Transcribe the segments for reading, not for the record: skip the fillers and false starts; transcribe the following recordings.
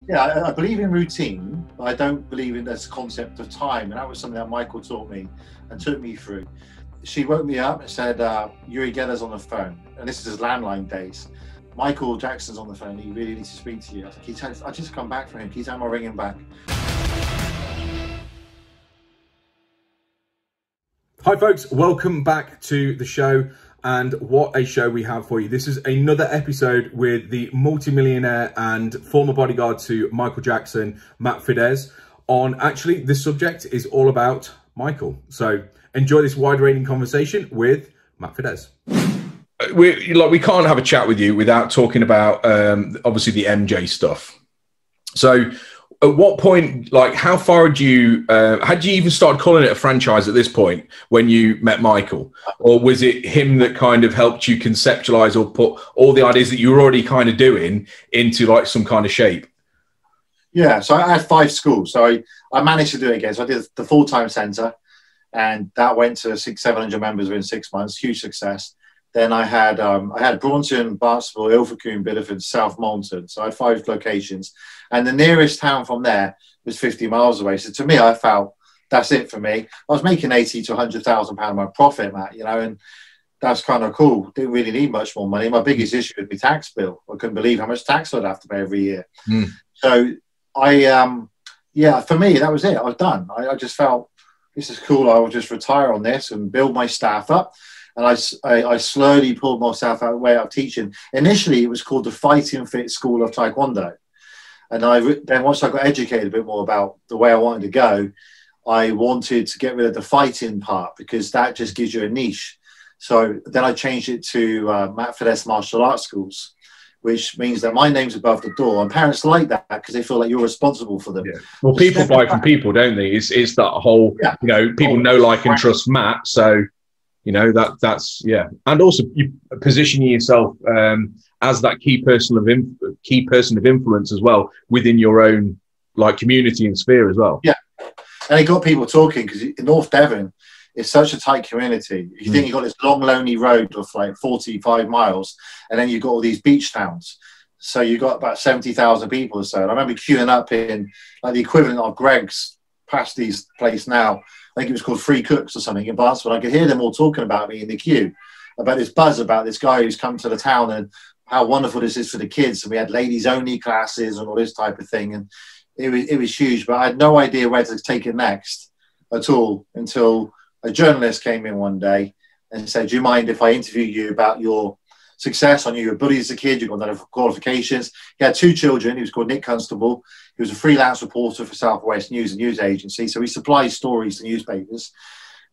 Yeah, I believe in routine, but I don't believe in this concept of time. And that was something that Michael taught me and took me through. She woke me up and said, Uri Geller's on the phone. And this is his landline days. Michael Jackson's on the phone. He really needs to speak to you. I said, I just come back from him. Can you tell him I'll ring him back? Hi folks, welcome back to the show, and what a show we have for you. This is another episode with the multimillionaire and former bodyguard to Michael Jackson, Matt Fiddes. Actually, this subject is all about Michael. So enjoy this wide-ranging conversation with Matt Fiddes. We can't have a chat with you without talking about obviously the MJ stuff. So at what point, like, how far had you even started calling it a franchise at this point when you met Michael? Or was it him that kind of helped you conceptualize or put all the ideas that you were already kind of doing into like some kind of shape? Yeah, so I had 5 schools. So I managed to do it again. So I did the full-time centre, and that went to 600-700 members within 6 months, huge success. Then I had Braunton, Barnstable, Ilfracombe, Bideford, South Molton. So I had 5 locations. And the nearest town from there was 50 miles away. So to me, I felt that's it for me. I was making 80 to 100,000 pound my profit, Matt, and that's kind of cool. Didn't really need much more money. My biggest issue was my tax bill. I couldn't believe how much tax I'd have to pay every year. So yeah, for me, that was it. I was done. I just felt this is cool. I will just retire on this and build my staff up. And I slowly pulled myself out way out of teaching. Initially, it was called the Fighting Fit School of Taekwondo. And then once I got educated a bit more about the way I wanted to go, I wanted to get rid of the fighting part because that just gives you a niche. So then I changed it to Matt Fiddes Martial Arts Schools, which means that my name's above the door. And parents like that because they feel like you're responsible for them. Yeah. Well, people buy from people, don't they? It's that whole, people know, like, and trust Matt. So, that's yeah. And also you positioning yourself as that key person of influence as well within your own like community and sphere as well. Yeah, and it got people talking because in North Devon, it's such a tight community. You think you've got this long, lonely road of like 45 miles, and then you've got all these beach towns. So you've got about 70,000 people or so. And I remember queuing up in like the equivalent of Greg's past these place now. I think it was called Free Cooks or something in Barnstable. I could hear them all talking about me in the queue, about this buzz about this guy who's come to the town and how wonderful this is for the kids. And we had ladies only classes and all this type of thing. And it was huge, but I had no idea where to take it next at all until a journalist came in one day and said, do you mind if I interview you about your success? I knew you were bullied as a kid. You've got none qualifications. He had 2 children. He was called Nick Constable. He was a freelance reporter for Southwest News, a news agency. So he supplies stories to newspapers.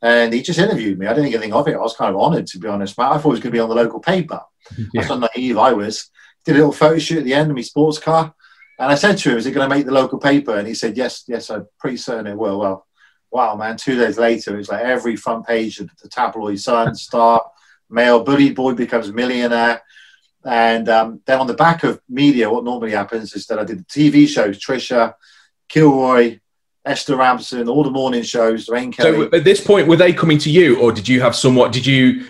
And he just interviewed me. I didn't think anything of it. I was kind of honoured, to be honest, Matt. I thought it was going to be on the local paper. That's how naive I was. Did a little photo shoot at the end of my sports car. And I said to him, is it going to make the local paper? And he said, yes, I'm pretty certain it will. Well, wow, man, 2 days later, it was like every front page of the tabloid, Sun, Star, Mail, bullied boy becomes millionaire. And then on the back of media, what normally happens is that I did the TV shows, Trisha, Kilroy, Esther Ramson, all the morning shows, Rain Kelly. So at this point, were they coming to you, or did you have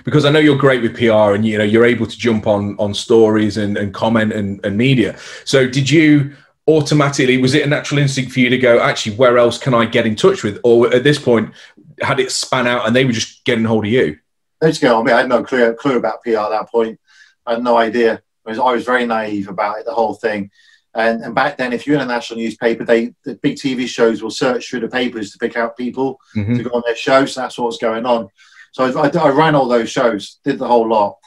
because I know you're great with PR and you're able to jump on stories and comment and media. So did you automatically, was it a natural instinct for you to go, actually, where else can I get in touch with? Or at this point, had it span out and they were just getting hold of you? They just go on me. I had no clue about PR at that point. I had no idea. I was very naive about it, the whole thing. And back then, if you're in a national newspaper, the big TV shows will search through the papers to pick out people to go on their shows. So that's what's going on. So I ran all those shows, did the whole lot.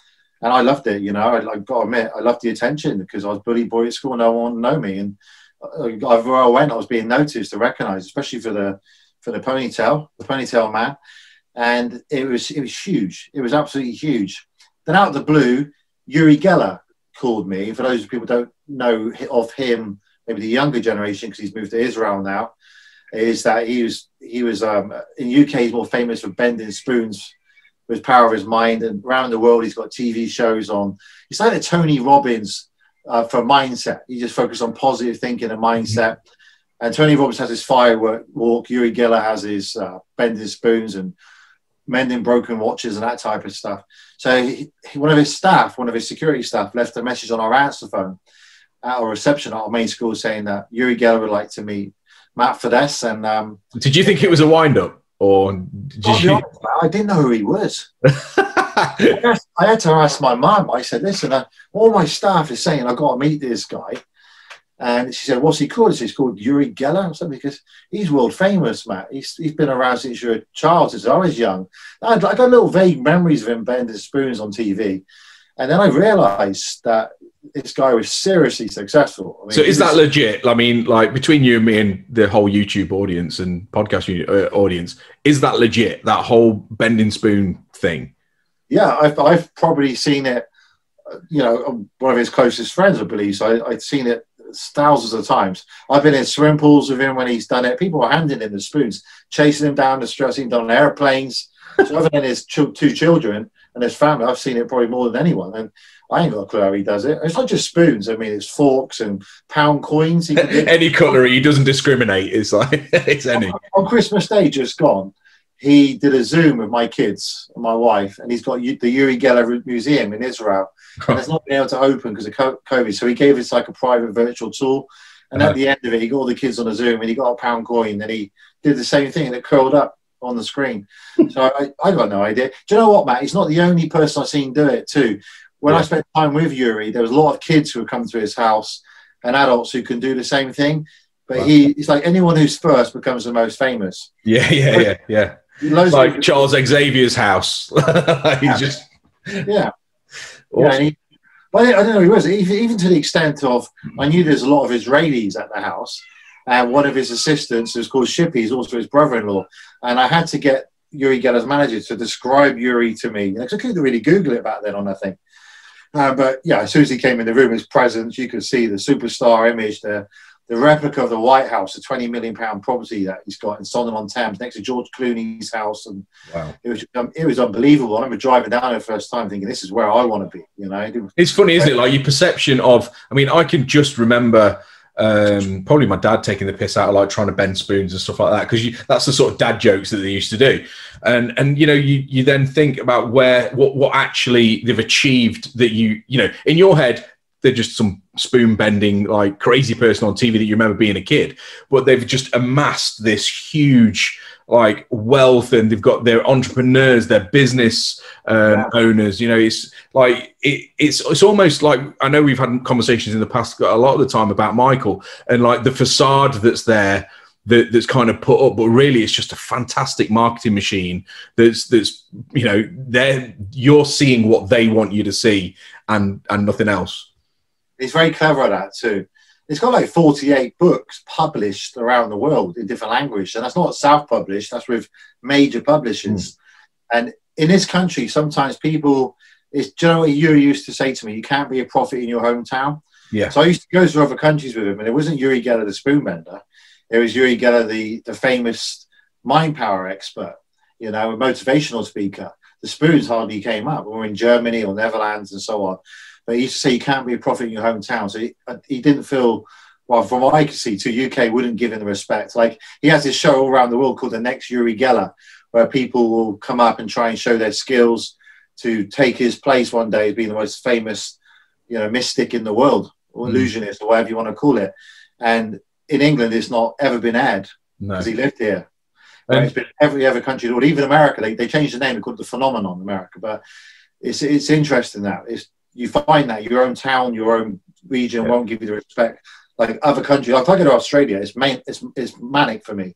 And I loved it, I've got to admit, I loved the attention because I was bullied boy at school and no one wanted to know me. And everywhere I went, I was being noticed and recognised, especially for the ponytail man. And it was huge. It was absolutely huge. Then out of the blue, Uri Geller called me. For those people who don't know of him, maybe the younger generation, because he's moved to Israel now, is that he was in UK, he's more famous for bending spoons with power of his mind, and around the world he's got TV shows on. He's like the Tony Robbins for mindset. He just focuses on positive thinking and mindset. And Tony Robbins has his firework walk. Uri Geller has his bending spoons and mending broken watches and that type of stuff. So one of his security staff left a message on our answer phone. at our reception at our main school saying that Uri Geller would like to meet Matt Fiddes. And did you think it was a wind-up? Or did you... honest, I didn't know who he was. I had to ask my mum. I said, listen, all my staff is saying I've got to meet this guy. And she said, what's he called? He's called Uri Geller or something, because he's world famous, Matt. He's been around since you're a child, since I was young. I got little vague memories of him bending spoons on TV. And then I realised that this guy was seriously successful. I mean, so is that legit? I mean, like between you and me and the whole YouTube audience and podcast audience, is that legit, that whole bending spoon thing? Yeah, I've probably seen it, you know, one of his closest friends, I believe. So I've seen it thousands of times. I've been in swimming pools with him when he's done it. People are handing him the spoons, chasing him down the street. I've seen him on airplanes. So other than his two children and his family, I've seen it probably more than anyone. And I ain't got a clue how he does it. It's not just spoons. I mean, it's forks and pound coins. Any cutlery, he doesn't discriminate. It's like, it's any. On Christmas Day just gone, he did a Zoom with my kids and my wife, and he's got the Uri Geller Museum in Israel. And it's not been able to open because of COVID. So he gave us like a private virtual tour. And at the end of it, he got all the kids on a Zoom and he got a pound coin and he did the same thing and it curled up on the screen. So I got no idea. Do you know what, Matt? He's not the only person I've seen do it too. When I spent time with Uri, there was a lot of kids who would come to his house and adults who can do the same thing. But he's like, anyone who's first becomes the most famous. Yeah. Like Charles Xavier's house. He's just... Yeah. Awesome. But I don't know who he was. Even to the extent of, I knew there's a lot of Israelis at the house. And one of his assistants, who's called Shippy, is also his brother-in-law. And I had to get Uri Geller's manager to describe Uri to me. Because I couldn't really Google it back then on that thing. But yeah, as soon as he came in the room, his presence, you could see the superstar image, the replica of the White House, the £20 million property that he's got in Sonham-on-Thames, next to George Clooney's house, and wow, it was unbelievable. I remember driving down there the first time, thinking, "This is where I want to be." You know, it's funny, isn't it? Like your perception of. I mean, I can just remember probably my dad taking the piss out of like trying to bend spoons and stuff like that, because that's the sort of dad jokes that they used to do, and you know, you then think about what actually they've achieved, that you know in your head. They're just some spoon bending, like crazy person on TV that you remember being a kid, but they've just amassed this huge like wealth, and they've got their entrepreneurs, their business owners. You know, it's like it's almost like, I know we've had conversations in the past a lot of the time about Michael and like the facade that's there. That's kind of put up, but really it's just a fantastic marketing machine. That's you know, you're seeing what they want you to see, and nothing else. He's very clever at that too. It's got like 48 books published around the world in different languages, and that's not self-published. That's with major publishers. And in this country, sometimes people, do you know what Uri used to say to me? You can't be a prophet in your hometown. Yeah. So I used to go to other countries with him, and it wasn't Uri Geller the spoon bender. It was Uri Geller, the famous mind power expert, you know, a motivational speaker. The spoons hardly came up. We were in Germany or Netherlands and so on. But he used to say you can't be a prophet in your hometown. So he didn't feel, well, from what I could see, to UK wouldn't give him the respect. Like, he has this show all around the world called The Next Uri Geller, where people will come up and try and show their skills to take his place one day as being the most famous, you know, mystic in the world, or illusionist, or whatever you want to call it. And in England, it's not ever been aired because he lived here. It's been every other country, or even America. They changed the name, they called it The Phenomenon America. But it's interesting that you find that your own town, your own region won't give you the respect like other countries. Like if I go to Australia, it's manic for me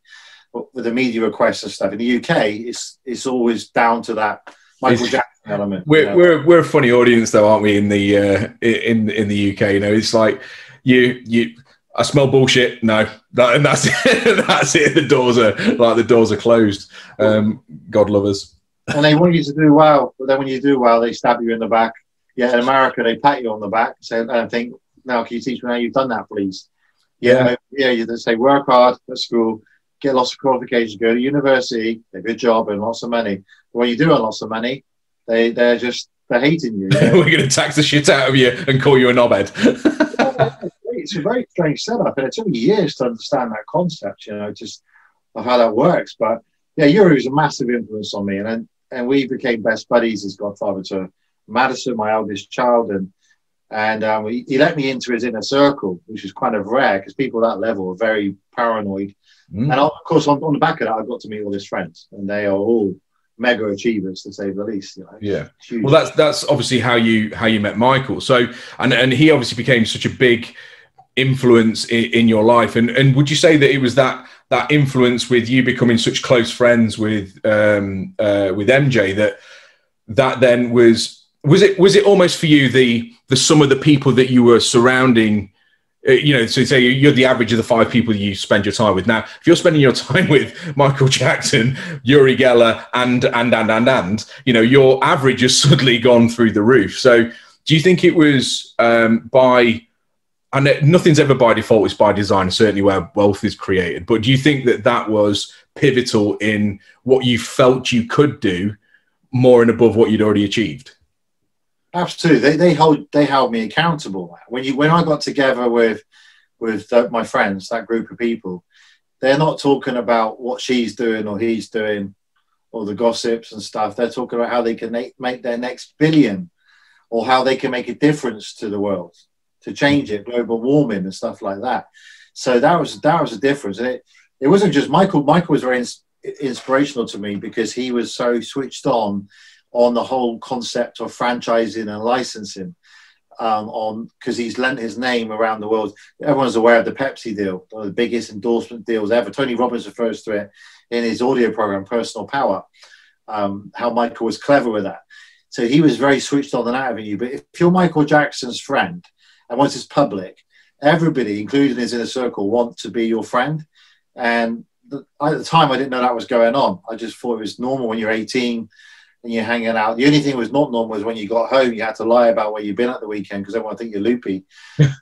with the media requests and stuff. In the UK, it's always down to that Michael Jackson element. We're a funny audience though, aren't we? In the UK, you know, it's like I smell bullshit. No, and that's it. That's it. The doors are closed. God love us. And they want you to do well, but then when you do well, they stab you in the back. Yeah, in America, they pat you on the back and think, "Now, can you teach me how you've done that, please?" Yeah. You just say, work hard at school, get lots of qualifications, go to university, get a good job and lots of money. But when you do earn lots of money, they're hating you. We're going to tax the shit out of you and call you a knobhead. It's a very strange setup, and it took me years to understand that concept, you know, just of how that works. But yeah, Uri was a massive influence on me, and we became best buddies as godfather to Madison, my eldest child, and And he let me into his inner circle, which is kind of rare because people at that level are very paranoid. And of course, on the back of that, I got to meet all his friends, and they are all mega achievers, to say the least. You know? Yeah. Huge. Well, that's obviously how you met Michael. So, and he obviously became such a big influence in your life. And would you say that it was that influence with you becoming such close friends with MJ that then was it almost for you the sum of the people that you were surrounding? You know, so say you're the average of the 5 people you spend your time with. Now, if you're spending your time with Michael Jackson, Uri Geller, and you know, your average has suddenly gone through the roof. So, do you think it was by, and nothing's ever by default, it's by design, certainly where wealth is created. But do you think that was pivotal in what you felt you could do more and above what you'd already achieved? Absolutely, they held me accountable. When I got together with my friends, that group of people, they're not talking about what she's doing or he's doing or the gossips and stuff. They're talking about how they can make their next billion, or how they can make a difference to the world, to change it, global warming and stuff like that. So that was a difference. And it wasn't just Michael. Michael was very inspirational to me because he was so switched on the whole concept of franchising and licensing, because he's lent his name around the world. Everyone's aware of the Pepsi deal, one of the biggest endorsement deals ever. Tony Robbins refers to it in his audio program, Personal Power, how Michael was clever with that. So he was very switched on that avenue. But if you're Michael Jackson's friend, and once it's public, everybody, including his inner circle, want to be your friend. And at the time, I didn't know that was going on. I just thought it was normal when you're 18 and you're hanging out. The only thing that was not normal was when you got home, you had to lie about where you've been at the weekend because everyone think you're loopy.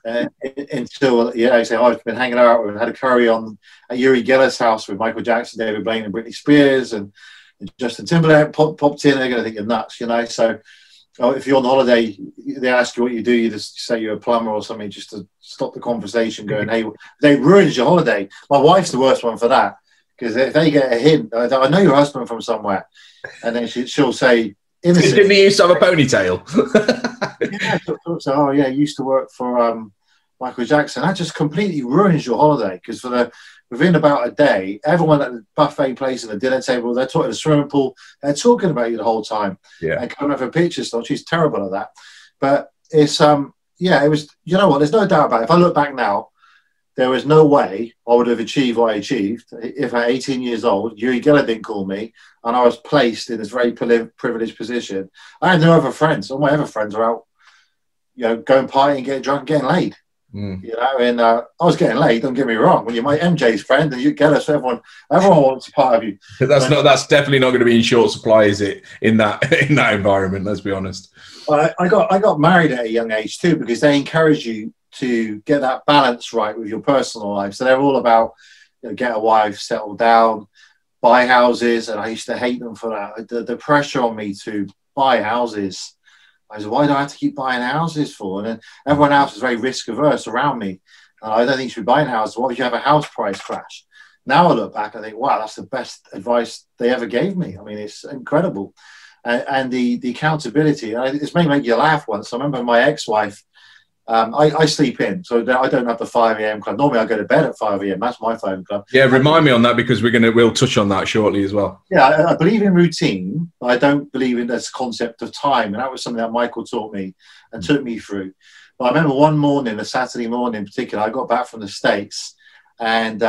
Until, you say, oh, I've been hanging out. We had a curry at Uri Geller's house with Michael Jackson, David Blaine, and Britney Spears, and Justin Timberlake popped in. They're going to think you're nuts, you know. So if you're on holiday, they ask you what you do, you just say you're a plumber or something just to stop the conversation going, hey, they ruins your holiday. My wife's the worst one for that, because if they get a hint, I know your husband from somewhere, and then she'll say, innocent. Didn't he used to have a ponytail? Yeah, so, oh yeah, he used to work for Michael Jackson. That just completely ruins your holiday, because within about a day, everyone at the buffet place and the dinner table, they're talking the swimming pool, they're talking about you the whole time. Yeah. And coming up for pictures, so she's terrible at that. But it's yeah, it was, you know what, there's no doubt about it. If I look back now, there was no way I would have achieved what I achieved if at 18 years old, Uri Geller didn't call me and I was placed in this very privileged position. I had no other friends. All my other friends were out, you know, going partying, getting drunk, getting laid. You know, and I was getting laid. Don't get me wrong. When you're my MJ's friend and you get us, everyone wants a part of you. That's definitely not going to be in short supply, is it? In that environment, let's be honest. I got married at a young age too, because they encourage you to get that balance right with your personal life. So they're all about, you know, get a wife, settle down, buy houses, and I used to hate them for that. The pressure on me to buy houses. I said, why do I have to keep buying houses for? And then everyone else is very risk averse around me. I don't think you should be buying houses. What if you have a house price crash? Now I look back and think, wow, that's the best advice they ever gave me. I mean, it's incredible. And the accountability, this may make you laugh once. I remember my ex-wife, I sleep in, so I don't have the 5 a.m. club. Normally I go to bed at 5 a.m. That's my 5 club. Yeah, remind me on that, because we'll touch on that shortly as well. Yeah, I believe in routine. I don't believe in this concept of time, and that was something that Michael taught me and took me through. But I remember one morning, a Saturday morning in particular, I got back from the States, and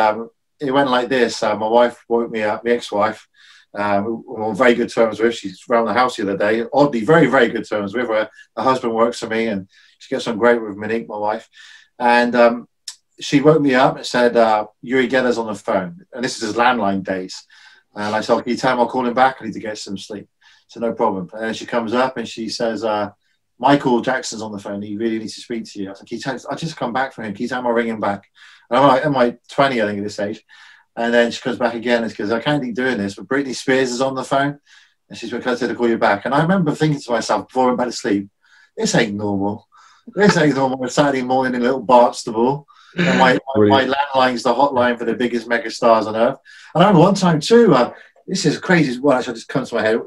it went like this. My wife woke me up, my ex-wife, we're on very good terms with. She's around the house the other day. Oddly, very, very good terms with her. Her husband works for me, and she gets on great with Monique, my wife. And she woke me up and said, Uri Geller's on the phone. And this is his landline days. And I said, can you tell him I'll call him back? I need to get some sleep. So no problem. And then she comes up and she says, Michael Jackson's on the phone. He really needs to speak to you. I said, I just come back from him. Can you tell him I'll ring him back? And I'm like, am I 20, I think, at this age? And then she comes back again and she goes, I can't keep doing this, but Britney Spears is on the phone. And she's like, I said to call you back. And I remember thinking to myself before I went back to sleep, this ain't normal. This ain't normal. It's Saturday morning in Little Barnstable. And my landline's the hotline for the biggest mega stars on earth. And I remember one time too, this is crazy. Well, actually, just comes to my head.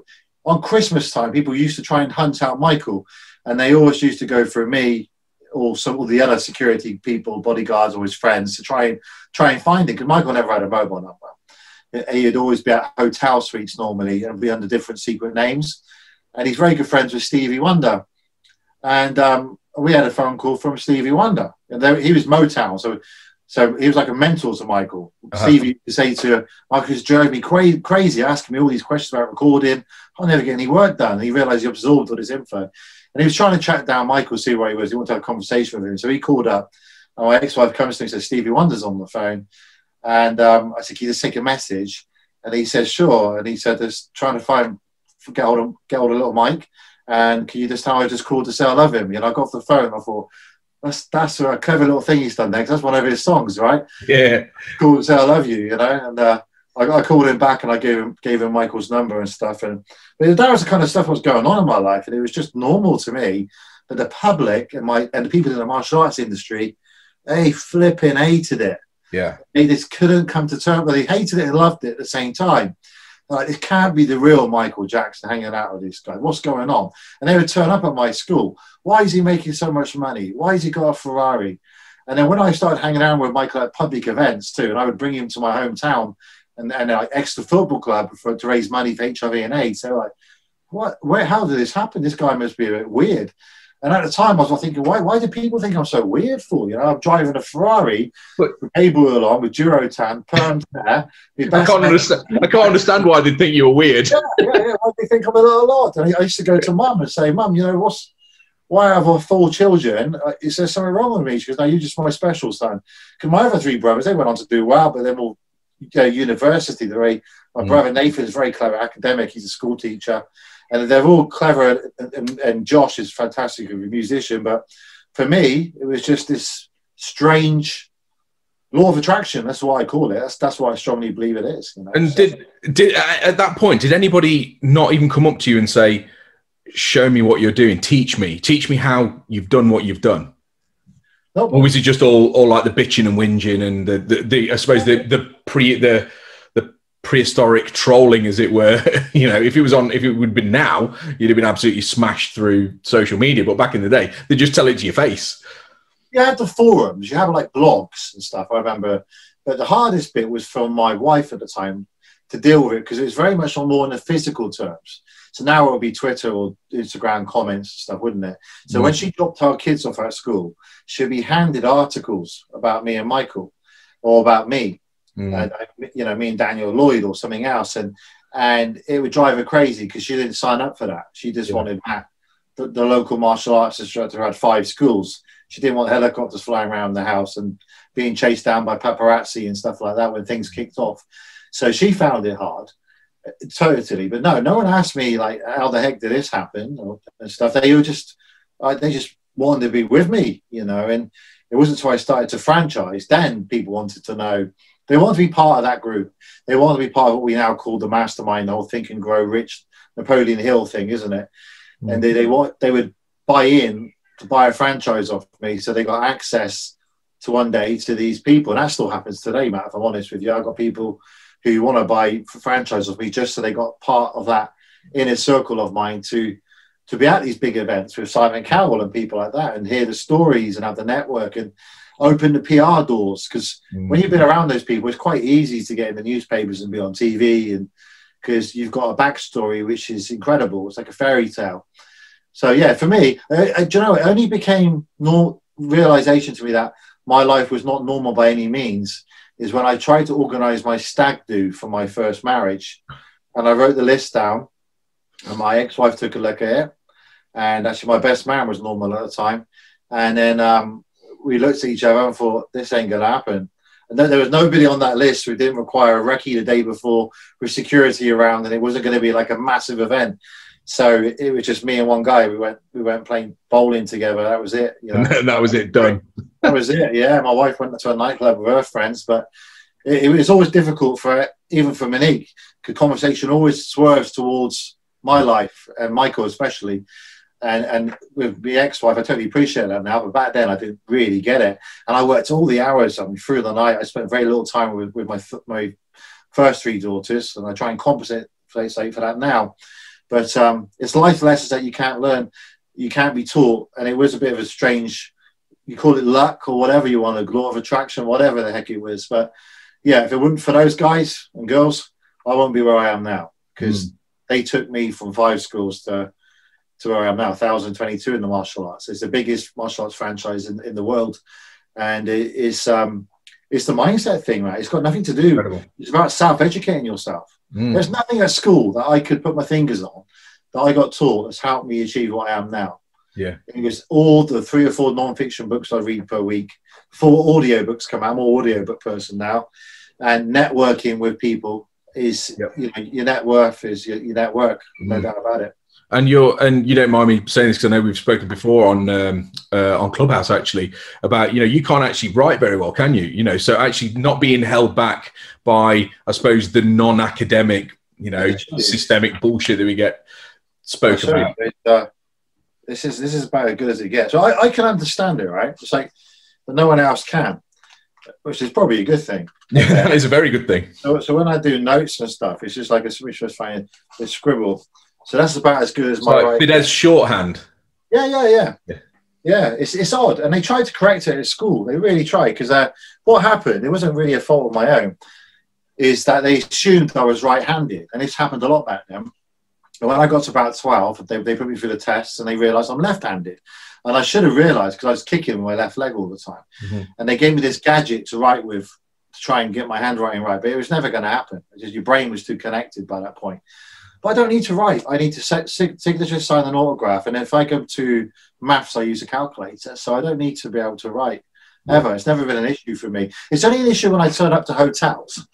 On Christmas time, people used to try and hunt out Michael. And they always used to go for me or some of the other security people, bodyguards or his friends, to try and find him, because Michael never had a mobile number. He'd always be at hotel suites normally and be under different secret names. And he's very good friends with Stevie Wonder. And we had a phone call from Stevie Wonder. And he was Motown, so he was like a mentor to Michael. Stevie would say to Michael, "It's drove me crazy, asking me all these questions about recording. I'll never get any work done." And he realised he absorbed all this info. And he was trying to track down Michael, see where he was. He wanted to have a conversation with him. So he called up. And my ex-wife comes to me and says, "Stevie Wonder's on the phone." And I said, "Can you just take a message?" And he said, "Sure." And he said, "Just trying to get hold of little Mike. And can you just tell I just called to say I love him?" You know, I got off the phone. I thought, that's a clever little thing he's done there, because that's one of his songs, right? Yeah. Called to say I love you, you know. And I called him back and I gave him Michael's number and stuff. But that was the kind of stuff that was going on in my life, and it was just normal to me. But the public and the people in the martial arts industry, they flipping hated it. Yeah. They just couldn't come to terms. But they hated it and loved it at the same time. Like, it can't be the real Michael Jackson hanging out with this guy. What's going on? And they would turn up at my school. Why is he making so much money? Why has he got a Ferrari? And then when I started hanging around with Michael at public events too, and I would bring him to my hometown and like Exeter Football Club to raise money for HIV and AIDS. They're like, how did this happen? This guy must be a bit weird. And at the time, I was thinking, why do people think I'm so weird for? You know, I'm driving a Ferrari with cable wheel on, with Durotan, permed hair. I can't understand why they think you were weird. Yeah. Why do they think I'm a little odd? And I used to go to Mum and say, "Mum, you know, why have I 4 children? Is there something wrong with me?" She goes, "No, you're just my special son." Because my other 3 brothers, they went on to do well, but they're all university. My brother Nathan is very clever academic. He's a school teacher. And they're all clever, and Josh is fantastic, a musician. But for me, it was just this strange law of attraction. That's what I call it. That's why I strongly believe it is. You know? And did at that point, did anybody not even come up to you and say, "Show me what you're doing. Teach me how you've done what you've done"? No. Or was it just all like the bitching and whinging and the I suppose the prehistoric trolling, as it were? You know, if it would have been now, you'd have been absolutely smashed through social media. But back in the day, they just tell it to your face. You had the forums, you have like blogs and stuff, I remember. But the hardest bit was from my wife at the time to deal with it, because it was very much more in the physical terms. So now it would be Twitter or Instagram comments and stuff, wouldn't it? So when she dropped our kids off at school, she'd be handed articles about me and Michael, or about me. You know, me and Daniel Lloyd or something else, and it would drive her crazy because she didn't sign up for that. She just wanted Matt, the local martial arts instructor who had 5 schools. She didn't want helicopters flying around the house and being chased down by paparazzi and stuff like that when things kicked off. So she found it hard, totally. But no one asked me like, "How the heck did this happen?" and stuff. They just wanted to be with me, you know. And it wasn't until I started to franchise then people wanted to know. They want to be part of that group. They want to be part of what we now call the mastermind, the whole Think and Grow Rich, Napoleon Hill thing, isn't it? And they would buy in to buy a franchise off me, so they got access to one day to these people. And that still happens today, Matt, if I'm honest with you. I've got people who want to buy franchise off me just so they got part of that inner circle of mine to be at these big events with Simon Cowell and people like that, and hear the stories and have the network and open the PR doors. Because when you've been around those people, it's quite easy to get in the newspapers and be on TV, and because you've got a backstory which is incredible. It's like a fairy tale. So yeah, for me, do you know, it only became realization to me that my life was not normal by any means is when I tried to organize my stag do for my first marriage, and I wrote the list down, and my ex-wife took a look at it, and actually my best man was normal at the time, and then we looked at each other and thought, this ain't gonna happen. And then there was nobody on that list who didn't require a recce the day before with security around, and it wasn't going to be like a massive event. So it was just me and one guy. We went playing bowling together. That was it. You know? And that was it, done. That was it. Yeah, my wife went to a nightclub with her friends, but it was always difficult even for Monique, because conversation always swerves towards my life and Michael especially. And with the ex-wife, I totally appreciate that now, but back then I didn't really get it. And I worked all the hours through the night. I spent very little time with my first 3 daughters, and I try and compensate for that now. But it's life lessons that you can't learn, you can't be taught. And it was a bit of a strange you call it luck or whatever you want, a law of attraction, whatever the heck it was. But yeah, if it wasn't for those guys and girls, I won't be where I am now, because they took me from 5 schools to where I am now, 1,022 in the martial arts. It's the biggest martial arts franchise in the world. And it's the mindset thing, right? It's got nothing to do. Incredible. It's about self-educating yourself. There's nothing at school that I could put my fingers on that I got taught that's helped me achieve what I am now. Yeah. It was all the 3 or 4 non-fiction books I read per week, 4 audio books come out. I'm an audiobook person now. And networking with people is, you know, your net worth is your network, no doubt about it. And you don't mind me saying this, because I know we've spoken before on Clubhouse, actually, about, you know, you can't actually write very well, can you? You know, so actually not being held back by, I suppose, the non-academic, you know, systemic bullshit that we get spoken about. This is about as good as it gets. So I can understand it, right? It's like, but no one else can, which is probably a good thing. Yeah, that is a very good thing. So when I do notes and stuff, it's just like a scribble. So that's about as good as my writing. Fiddes shorthand. Yeah. It's odd, and they tried to correct it at school. They really tried, because what happened? It wasn't really a fault of my own. Is that they assumed I was right-handed, and this happened a lot back then. And when I got to about 12, they put me through the tests, and they realised I'm left-handed, and I should have realised, because I was kicking with my left leg all the time. And they gave me this gadget to write with to try and get my handwriting right, but it was never going to happen. Just your brain was too connected by that point. But I don't need to write. I need to set signatures, sign an autograph. And if I go to maths, I use a calculator. So I don't need to be able to write, ever. It's never been an issue for me. It's only an issue when I turn up to hotels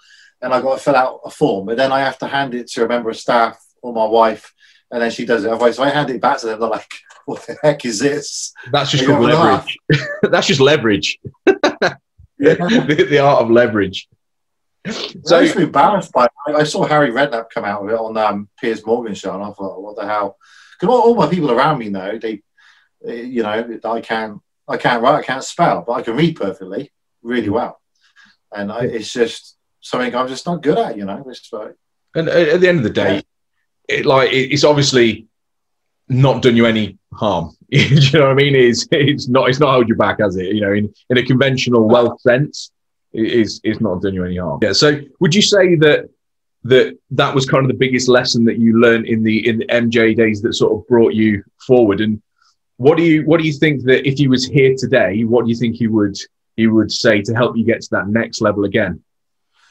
and I've got to fill out a form, but then I have to hand it to a member of staff or my wife, and then she does it. Otherwise, if I hand it back to them, they're like, what the heck is this? That's just called leverage. That's just leverage. The art of leverage. So I used to be embarrassed by it. I saw Harry Redknapp come out with it on Piers Morgan's show, and I thought, what the hell? Because all my people around me know, you know, I can't write, I can't spell, but I can read perfectly, really well. And it's just something I'm just not good at, you know. And at the end of the day, it's obviously not done you any harm. Do you know what I mean? It's not held you back, has it? You know, in a conventional wealth sense, it's not done you any harm. Yeah. So would you say that was kind of the biggest lesson that you learned in the MJ days that sort of brought you forward? And what do you think that if he was here today, what do you think he would say to help you get to that next level again?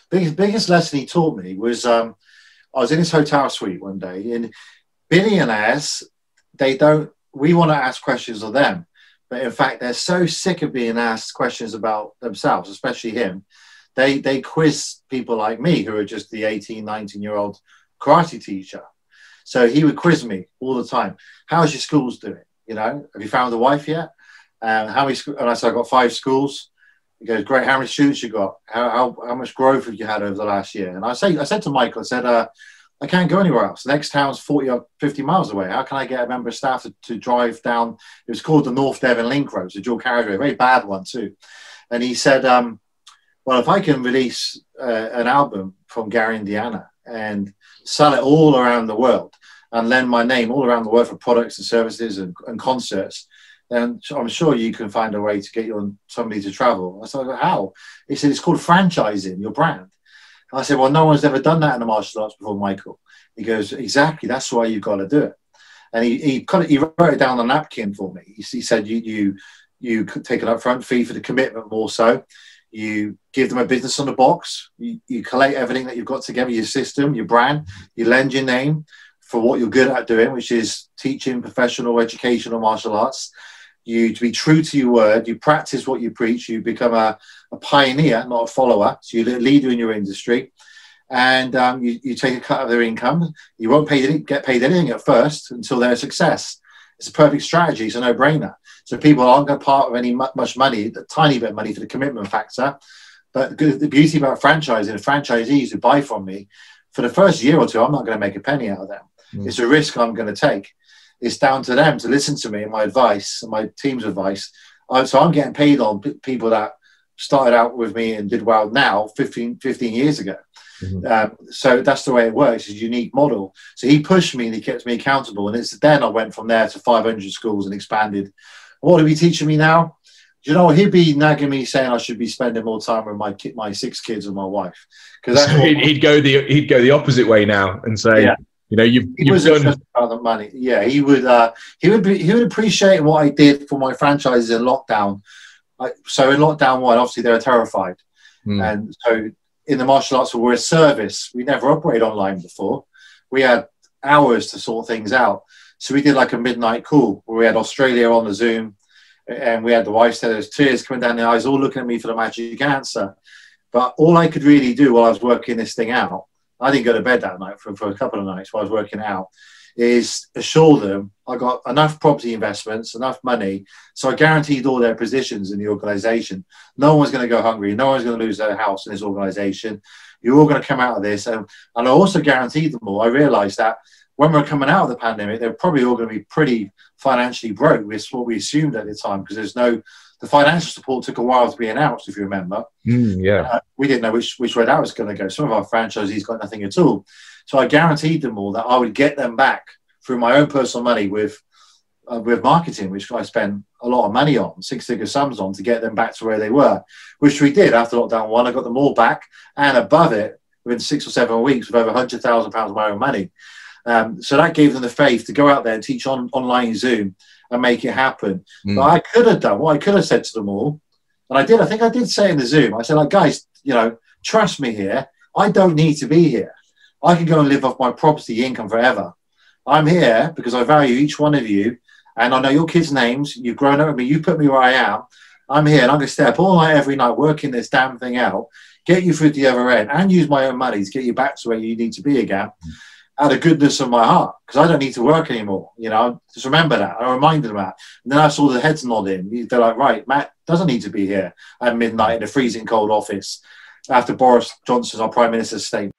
Biggest lesson he taught me was I was in his hotel suite one day, and billionaires, we want to ask questions of them, but in fact they're so sick of being asked questions about themselves, especially him. They quiz people like me who are just the 18, 19-year-old karate teacher. So he would quiz me all the time. How's your schools doing? You know, have you found a wife yet? How many? And I said, I've got 5 schools. He goes, great. How many students you got? How much growth have you had over the last year? And I said to Michael, I said, I can't go anywhere else. The next town's 40 or 50 miles away. How can I get a member of staff to drive down? It was called the North Devon Link Road, the dual carriageway, a very bad one too. And he said, well, if I can release an album from Gary, Indiana, and sell it all around the world and lend my name all around the world for products and services and concerts, then I'm sure you can find a way to get somebody to travel. I said, how? He said, it's called franchising your brand. I said, well, no one's ever done that in the martial arts before, Michael. He goes, exactly, that's why you've got to do it. And he wrote it down on a napkin for me. He said, you take an upfront fee for the commitment more so. You give them a business on the box. You collate everything that you've got together, your system, your brand. You lend your name for what you're good at doing, which is teaching professional educational martial arts. To be true to your word, you practice what you preach, you become a pioneer, not a follower. So you're a leader in your industry, and you take a cut of their income. You won't get paid anything at first until they're a success. It's a perfect strategy. It's a no-brainer. So people aren't going to part with much money, a tiny bit of money for the commitment factor. But the beauty about franchising, franchisees who buy from me, for the first year or two, I'm not going to make a penny out of them. It's a risk I'm going to take. It's down to them to listen to me and my advice and my team's advice. So I'm getting paid on people that started out with me and did well now 15 years ago. So that's the way it works. It's a unique model. So he pushed me and he kept me accountable. And then I went from there to 500 schools and expanded. What are we teaching me now? you know, he'd be nagging me saying I should be spending more time with my 6 kids and my wife. Because so he'd go the opposite way now and say, yeah. You know, you've done about the money. Yeah, he would appreciate what I did for my franchises in lockdown. So in lockdown 1, obviously they were terrified, and so in the martial arts we're a service. We never operated online before. We had hours to sort things out. So we did like a midnight call where we had Australia on the Zoom, and we had the wife said there's tears coming down their eyes, all looking at me for the magic answer. But all I could really do while I was working this thing out, I didn't go to bed that night for a couple of nights while I was working out, is assure them I got enough property investments, enough money, so I guaranteed all their positions in the organisation. No one's going to go hungry. No one's going to lose their house in this organisation. You're all going to come out of this. And I also guaranteed them all. I realised that when we're coming out of the pandemic, they're probably all going to be pretty financially broke. It's what we assumed at the time, because the financial support took a while to be announced, if you remember. Yeah. We didn't know which way that was going to go. Some of our franchisees got nothing at all. So I guaranteed them all that I would get them back through my own personal money with marketing, which I spent a lot of money on, 6-figure sums on, to get them back to where they were, which we did after lockdown 1. I got them all back and above it within 6 or 7 weeks with over £100,000 of my own money. So that gave them the faith to go out there and teach online Zoom and make it happen. But I could have done what I could have said to them all, and I did. I think I did say in the Zoom, I said, like, guys, you know, trust me here. I don't need to be here. I can go and live off my property income forever. I'm here because I value each one of you, and I know your kids' names. You've grown up with me. You put me where I am. I'm here, and I'm going to stay up all night, every night, working this damn thing out, get you through to the other end, and use my own money to get you back to where you need to be again, out of goodness of my heart, because I don't need to work anymore. You know, just remember that. I reminded them that. And then I saw the heads nodding. They're like, right, Matt doesn't need to be here at midnight in a freezing cold office after Boris Johnson, our Prime Minister's statement.